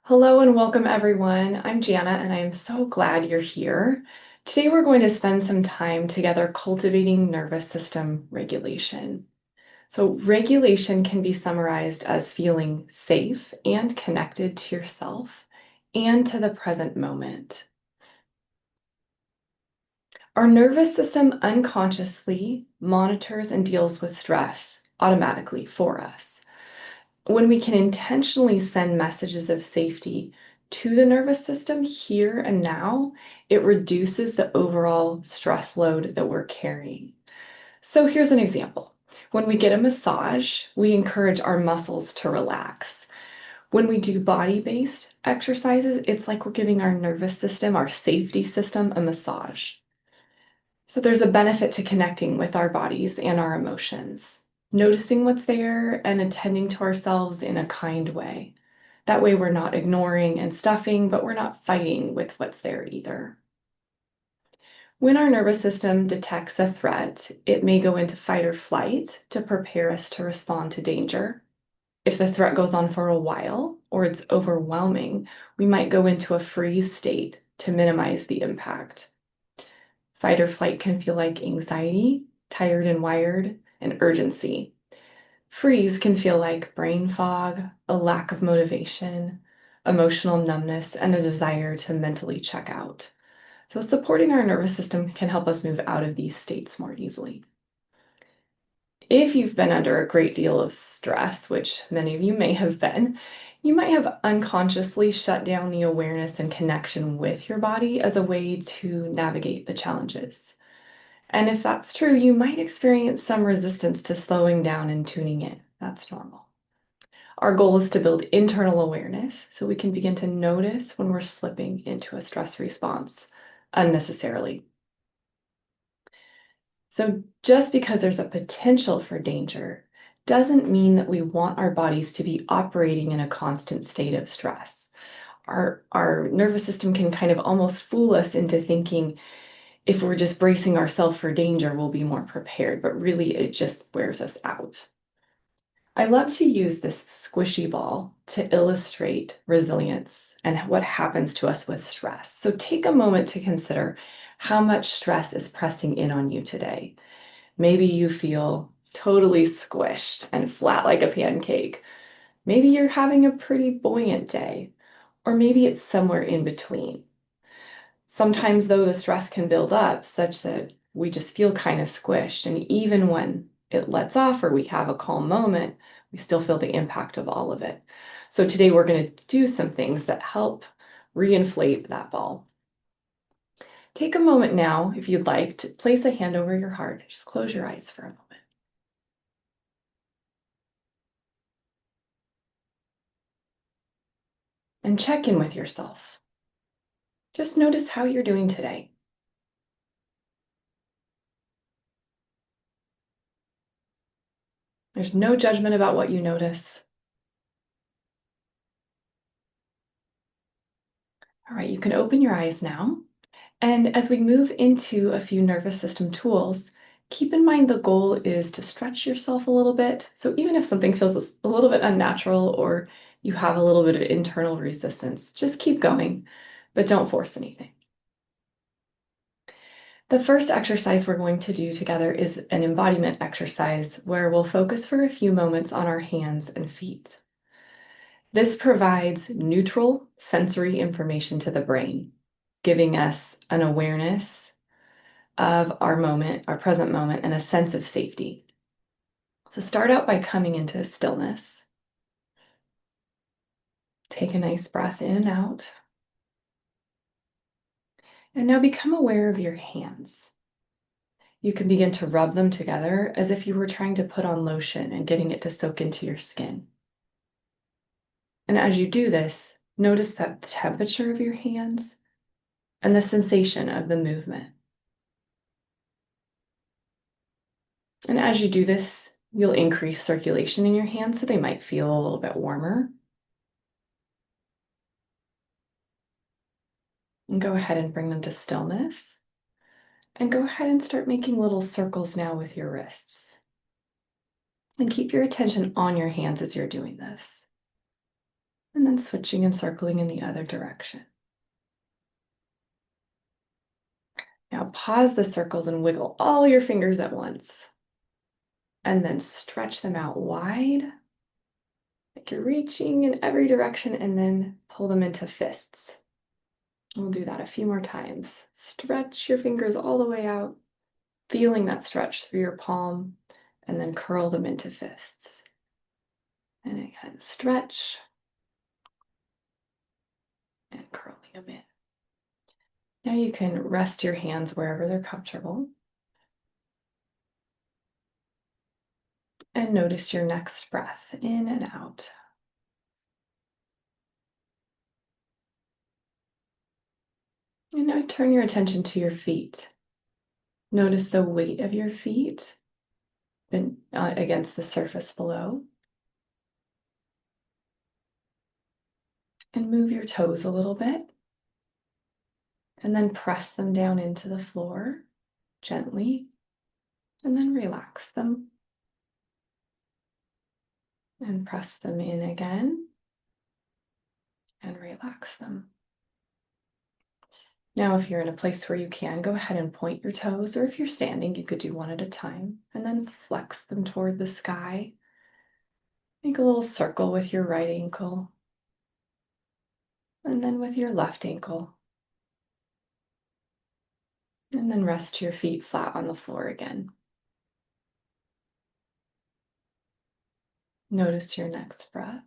Hello and welcome everyone. I'm Jana and I am so glad you're here. Today we're going to spend some time together cultivating nervous system regulation. So regulation can be summarized as feeling safe and connected to yourself and to the present moment. Our nervous system unconsciously monitors and deals with stress automatically for us. When we can intentionally send messages of safety to the nervous system here and now, it reduces the overall stress load that we're carrying. So here's an example. When we get a massage, we encourage our muscles to relax. When we do body-based exercises, it's like we're giving our nervous system, our safety system, a massage. So there's a benefit to connecting with our bodies and our emotions, noticing what's there and attending to ourselves in a kind way. That way we're not ignoring and stuffing, but we're not fighting with what's there either. When our nervous system detects a threat, it may go into fight or flight to prepare us to respond to danger. If the threat goes on for a while or it's overwhelming, we might go into a freeze state to minimize the impact. Fight or flight can feel like anxiety, tired and wired, and urgency. Freeze can feel like brain fog, a lack of motivation, emotional numbness, and a desire to mentally check out. So supporting our nervous system can help us move out of these states more easily. If you've been under a great deal of stress, which many of you may have been, you might have unconsciously shut down the awareness and connection with your body as a way to navigate the challenges. And if that's true, you might experience some resistance to slowing down and tuning in. That's normal. Our goal is to build internal awareness so we can begin to notice when we're slipping into a stress response unnecessarily. So just because there's a potential for danger doesn't mean that we want our bodies to be operating in a constant state of stress. Our nervous system can kind of almost fool us into thinking if we're just bracing ourselves for danger, we'll be more prepared, but really it just wears us out. I love to use this squishy ball to illustrate resilience and what happens to us with stress. So take a moment to consider how much stress is pressing in on you today. Maybe you feel totally squished and flat like a pancake. Maybe you're having a pretty buoyant day, or maybe it's somewhere in between. Sometimes, though, the stress can build up such that we just feel kind of squished. And even when it lets off or we have a calm moment, we still feel the impact of all of it. So today we're going to do some things that help reinflate that ball. Take a moment now, if you'd like, to place a hand over your heart. Just close your eyes for a moment. And check in with yourself. Just notice how you're doing today. There's no judgment about what you notice. All right, you can open your eyes now. And as we move into a few nervous system tools, keep in mind the goal is to stretch yourself a little bit. So even if something feels a little bit unnatural or you have a little bit of internal resistance, just keep going, but don't force anything. The first exercise we're going to do together is an embodiment exercise where we'll focus for a few moments on our hands and feet. This provides neutral sensory information to the brain, giving us an awareness of our moment, our present moment, and a sense of safety. So start out by coming into stillness. Take a nice breath in and out. And now become aware of your hands. You can begin to rub them together as if you were trying to put on lotion and getting it to soak into your skin. And as you do this, notice that the temperature of your hands and the sensation of the movement. And as you do this, you'll increase circulation in your hands so they might feel a little bit warmer. And go ahead and bring them to stillness. And go ahead and start making little circles now with your wrists. And keep your attention on your hands as you're doing this. and then switching and circling in the other direction. Now pause the circles and wiggle all your fingers at once. And then stretch them out wide, like you're reaching in every direction, and then pull them into fists. We'll do that a few more times. Stretch your fingers all the way out, feeling that stretch through your palm, and then curl them into fists. And again, stretch and curling them in. Now you can rest your hands wherever they're comfortable. And notice your next breath in and out. And now turn your attention to your feet. Notice the weight of your feet against the surface below. And move your toes a little bit. And then press them down into the floor gently. And then relax them. And press them in again. And relax them. Now, if you're in a place where you can, go ahead and point your toes, or if you're standing, you could do one at a time, and then flex them toward the sky. Make a little circle with your right ankle, and then with your left ankle. And then rest your feet flat on the floor again. Notice your next breath.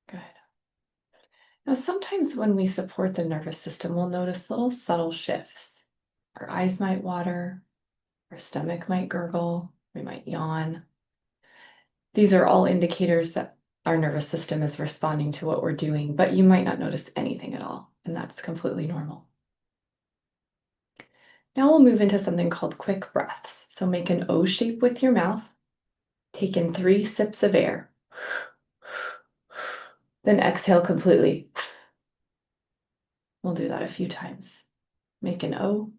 Good. Now, sometimes when we support the nervous system, we'll notice little subtle shifts. Our eyes might water, our stomach might gurgle, we might yawn. These are all indicators that our nervous system is responding to what we're doing, but you might not notice anything at all, and that's completely normal. Now we'll move into something called quick breaths. So make an O shape with your mouth. Take in 3 sips of air. Then exhale completely. We'll do that a few times. Make an O.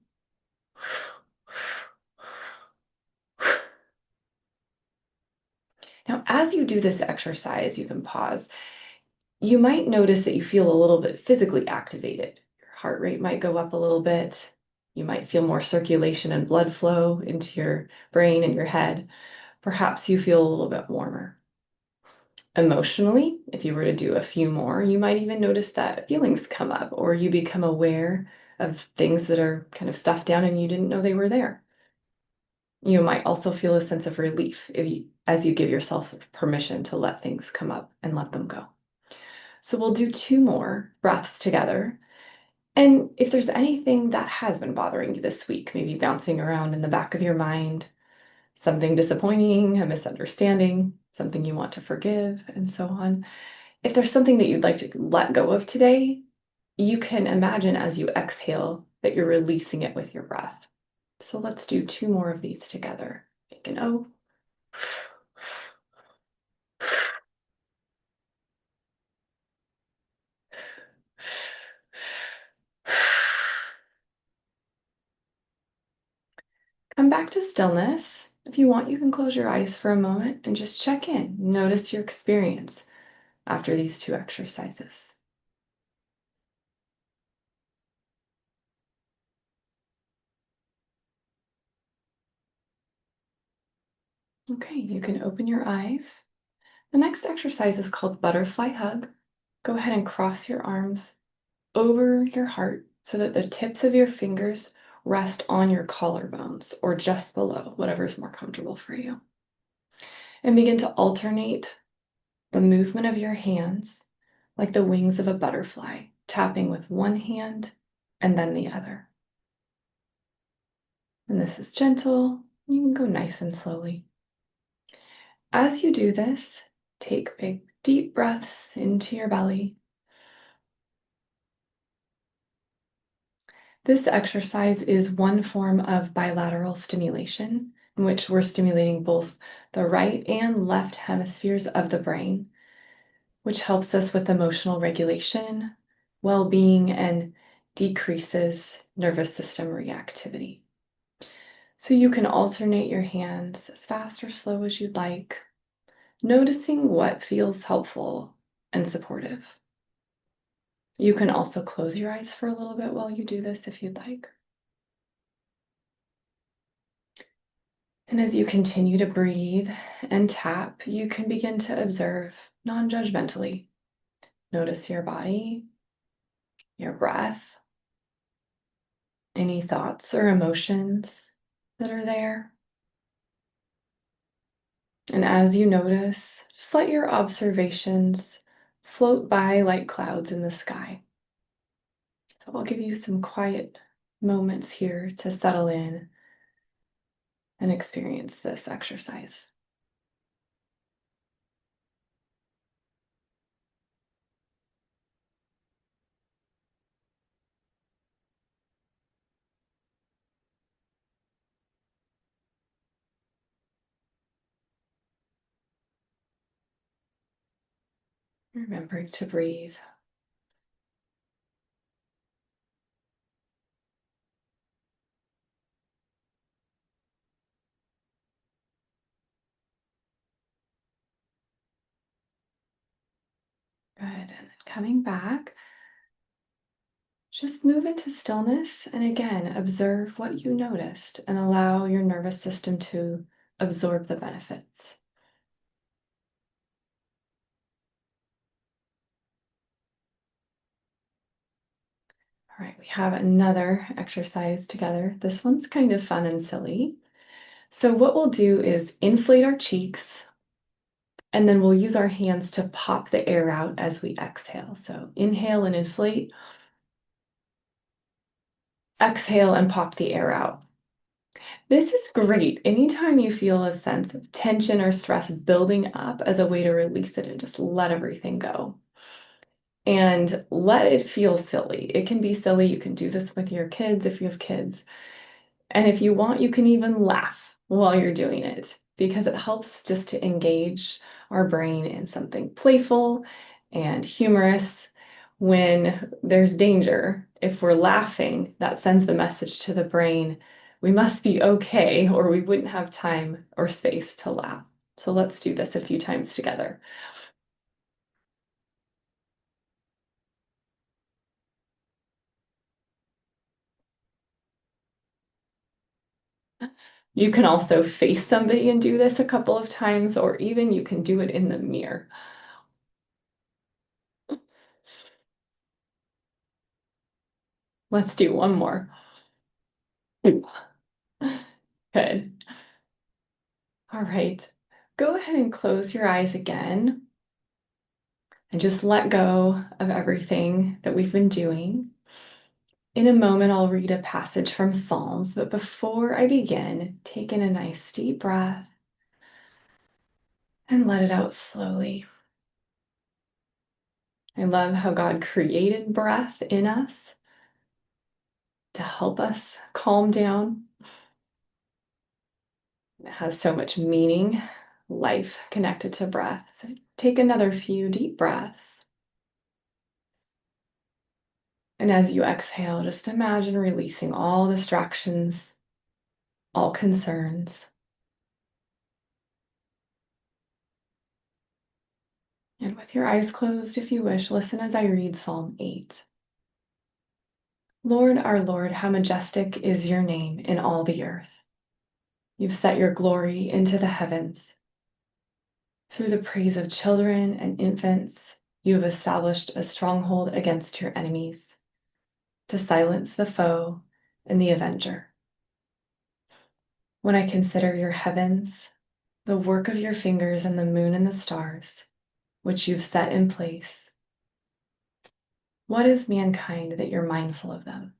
Now, as you do this exercise, you can pause. You might notice that you feel a little bit physically activated. Your heart rate might go up a little bit. You might feel more circulation and blood flow into your brain and your head. Perhaps you feel a little bit warmer. Emotionally, if you were to do a few more, you might even notice that feelings come up, or you become aware of things that are kind of stuffed down and you didn't know they were there. You might also feel a sense of relief as you give yourself permission to let things come up and let them go. So we'll do 2 more breaths together. And if there's anything that has been bothering you this week, maybe bouncing around in the back of your mind, something disappointing, a misunderstanding, something you want to forgive, and so on. If there's something that you'd like to let go of today, you can imagine as you exhale that you're releasing it with your breath. So let's do 2 more of these together. Make an O. Come back to stillness. If you want, you can close your eyes for a moment and just check in. Notice your experience after these 2 exercises. Okay, you can open your eyes. The next exercise is called butterfly hug. Go ahead and cross your arms over your heart so that the tips of your fingers rest on your collarbones or just below, whatever is more comfortable for you. And begin to alternate the movement of your hands like the wings of a butterfly, tapping with one hand and then the other. And this is gentle. You can go nice and slowly. As you do this, take big, deep breaths into your belly. This exercise is one form of bilateral stimulation, in which we're stimulating both the right and left hemispheres of the brain, which helps us with emotional regulation, well-being, and decreases nervous system reactivity. So you can alternate your hands as fast or slow as you'd like, noticing what feels helpful and supportive. You can also close your eyes for a little bit while you do this if you'd like. And as you continue to breathe and tap, you can begin to observe non-judgmentally. Notice your body, your breath, any thoughts or emotions that are there. And as you notice, just let your observations float by like clouds in the sky. So I'll give you some quiet moments here to settle in and experience this exercise. Remembering to breathe. Good. And then coming back, just move into stillness and again, observe what you noticed and allow your nervous system to absorb the benefits. All right, we have another exercise together. This one's kind of fun and silly. So what we'll do is inflate our cheeks, and then we'll use our hands to pop the air out as we exhale. So inhale and inflate, exhale and pop the air out. This is great. Anytime you feel a sense of tension or stress building up as a way to release it and just let everything go. And let it feel silly. It can be silly. You can do this with your kids if you have kids. And if you want, you can even laugh while you're doing it because it helps just to engage our brain in something playful and humorous when there's danger. If we're laughing, that sends the message to the brain, we must be okay, or we wouldn't have time or space to laugh. So let's do this a few times together. You can also face somebody and do this a couple of times, or even you can do it in the mirror. Let's do one more. Good. All right. Go ahead and close your eyes again and just let go of everything that we've been doing. In a moment, I'll read a passage from Psalms, but before I begin, take in a nice deep breath and let it out slowly. I love how God created breath in us to help us calm down. It has so much meaning, life connected to breath. So take another few deep breaths. And as you exhale, just imagine releasing all distractions, all concerns. And with your eyes closed, if you wish, listen as I read Psalm 8. Lord, our Lord, how majestic is your name in all the earth. You've set your glory into the heavens. Through the praise of children and infants, you have established a stronghold against your enemies to silence the foe and the avenger. When I consider your heavens, the work of your fingers and the moon and the stars, which you've set in place, what is mankind that you're mindful of them?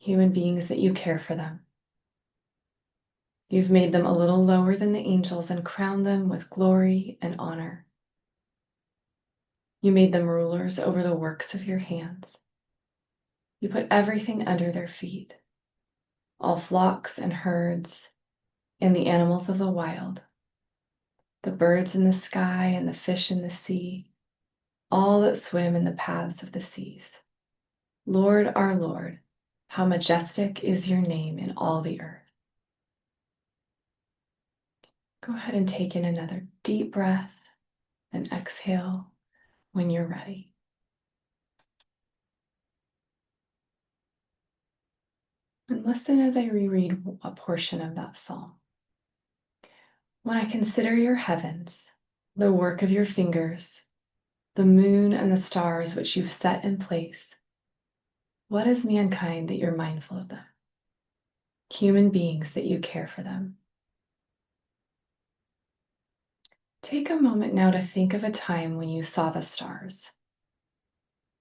Human beings that you care for them. You've made them a little lower than the angels and crowned them with glory and honor. You made them rulers over the works of your hands. You put everything under their feet, all flocks and herds, and the animals of the wild, the birds in the sky and the fish in the sea, all that swim in the paths of the seas. Lord, our Lord, how majestic is your name in all the earth. Go ahead and take in another deep breath and exhale when you're ready. And listen as I reread a portion of that psalm. When I consider your heavens, the work of your fingers, the moon and the stars which you've set in place, what is mankind that you're mindful of them? Human beings that you care for them. Take a moment now to think of a time when you saw the stars,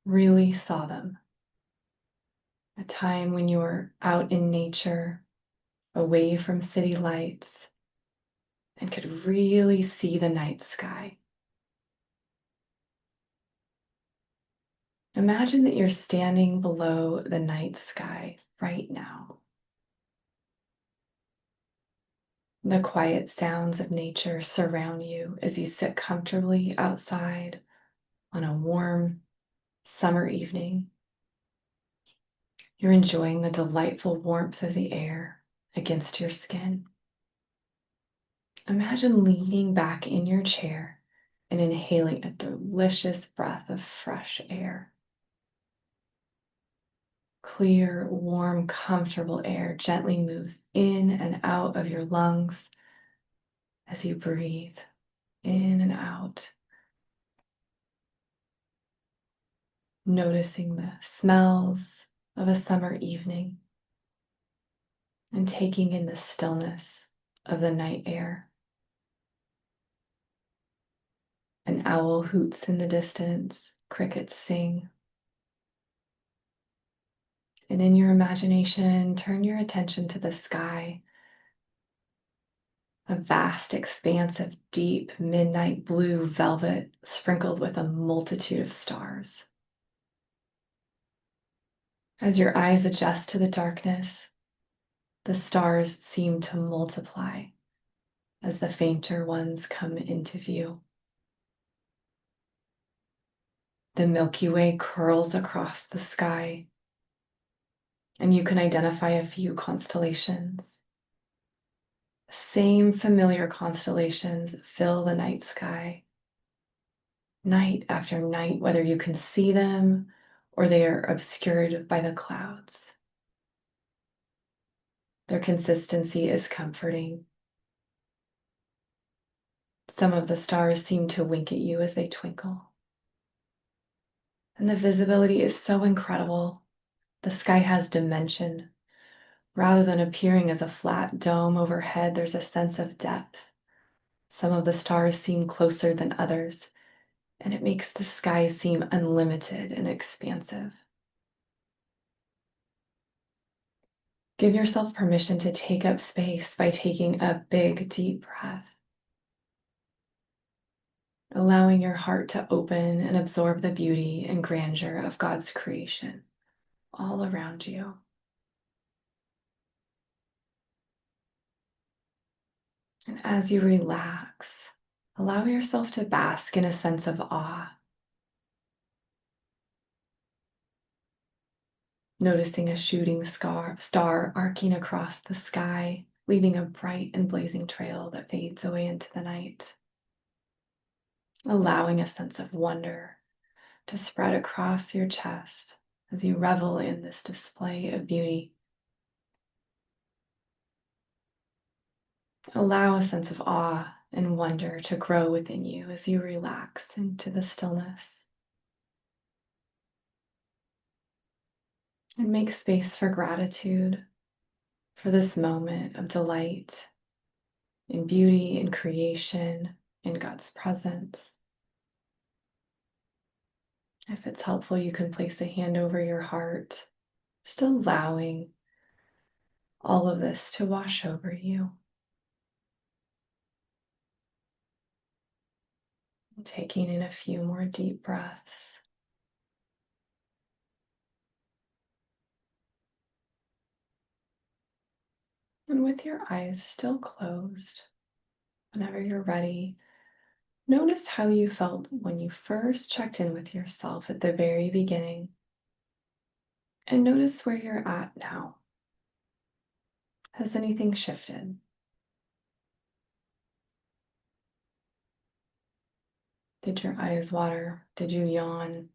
really saw them. A time when you were out in nature, away from city lights, and could really see the night sky. Imagine that you're standing below the night sky right now. The quiet sounds of nature surround you as you sit comfortably outside on a warm summer evening. You're enjoying the delightful warmth of the air against your skin. Imagine leaning back in your chair and inhaling a delicious breath of fresh air. Clear, warm, comfortable air gently moves in and out of your lungs as you breathe in and out. Noticing the smells of a summer evening and taking in the stillness of the night air. An owl hoots in the distance, crickets sing. And in your imagination, turn your attention to the sky, a vast expanse of deep midnight blue velvet sprinkled with a multitude of stars. As your eyes adjust to the darkness, the stars seem to multiply as the fainter ones come into view. The Milky Way curls across the sky, and you can identify a few constellations. The same familiar constellations fill the night sky, night after night, whether you can see them or they are obscured by the clouds. Their consistency is comforting. Some of the stars seem to wink at you as they twinkle. And the visibility is so incredible. The sky has dimension. Rather than appearing as a flat dome overhead, there's a sense of depth. Some of the stars seem closer than others, and it makes the sky seem unlimited and expansive. Give yourself permission to take up space by taking a big, deep breath, allowing your heart to open and absorb the beauty and grandeur of God's creation all around you. And as you relax, allow yourself to bask in a sense of awe. Noticing a shooting star arcing across the sky, leaving a bright and blazing trail that fades away into the night. Allowing a sense of wonder to spread across your chest as you revel in this display of beauty. Allow a sense of awe and wonder to grow within you as you relax into the stillness. And make space for gratitude for this moment of delight in beauty, in creation, in God's presence. If it's helpful, you can place a hand over your heart, just allowing all of this to wash over you. Taking in a few more deep breaths. And with your eyes still closed, whenever you're ready, notice how you felt when you first checked in with yourself at the very beginning. And notice where you're at now. Has anything shifted? Did your eyes water? Did you yawn?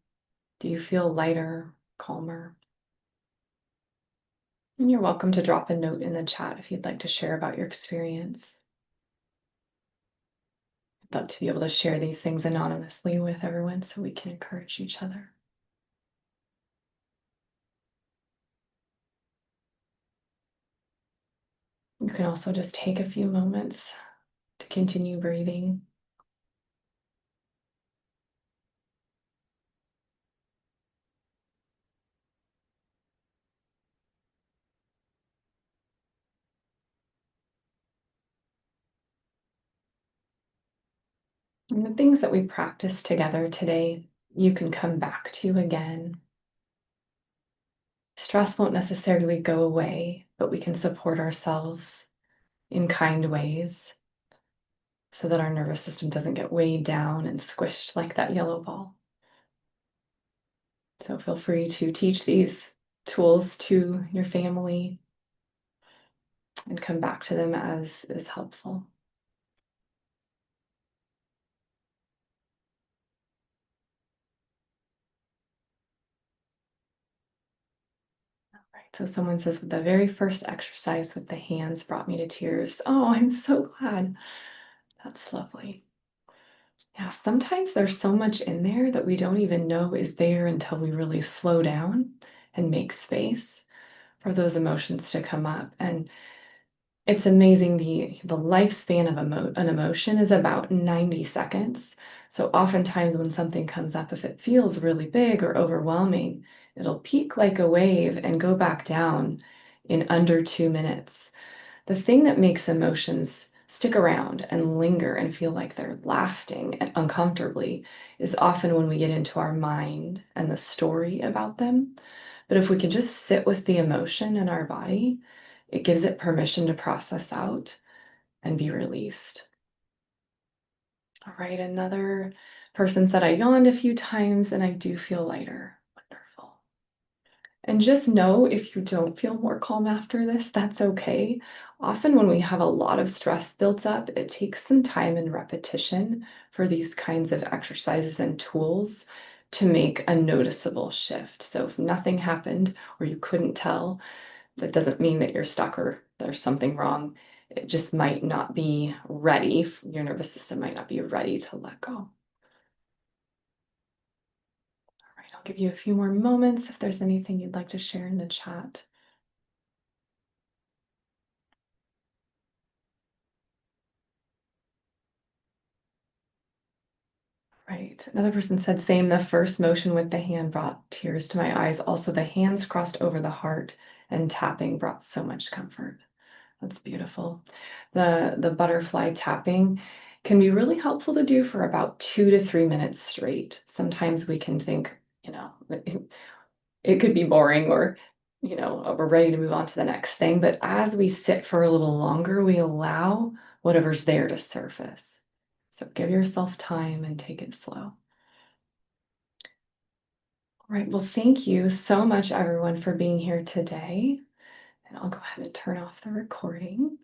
Do you feel lighter, calmer? And you're welcome to drop a note in the chat if you'd like to share about your experience. I'd love to be able to share these things anonymously with everyone so we can encourage each other. You can also just take a few moments to continue breathing. And the things that we practiced together today, you can come back to again. Stress won't necessarily go away, but we can support ourselves in kind ways so that our nervous system doesn't get weighed down and squished like that yellow ball. So feel free to teach these tools to your family and come back to them as is helpful. All right, so someone says, the very first exercise with the hands brought me to tears. Oh, I'm so glad. That's lovely. Yeah, sometimes there's so much in there that we don't even know is there until we really slow down and make space for those emotions to come up. And it's amazing, the lifespan of an emotion is about 90 seconds. So oftentimes when something comes up, if it feels really big or overwhelming, it'll peak like a wave and go back down in under 2 minutes. The thing that makes emotions stick around and linger and feel like they're lasting and uncomfortably is often when we get into our mind and the story about them. But if we can just sit with the emotion in our body, it gives it permission to process out and be released. All right, another person said, I yawned a few times and I do feel lighter. Wonderful. And just know if you don't feel more calm after this, that's okay. Often when we have a lot of stress built up, it takes some time and repetition for these kinds of exercises and tools to make a noticeable shift. So if nothing happened or you couldn't tell, that doesn't mean that you're stuck or there's something wrong. It just might not be ready. Your nervous system might not be ready to let go. All right, I'll give you a few more moments if there's anything you'd like to share in the chat. Right. Another person said, same, the first motion with the hand brought tears to my eyes. Also, the hands crossed over the heart and tapping brought so much comfort. That's beautiful. The butterfly tapping can be really helpful to do for about 2 to 3 minutes straight. Sometimes we can think, it could be boring or, we're ready to move on to the next thing. But as we sit for a little longer, we allow whatever's there to surface. So give yourself time and take it slow. All right, well, thank you so much, everyone, for being here today. And I'll go ahead and turn off the recording.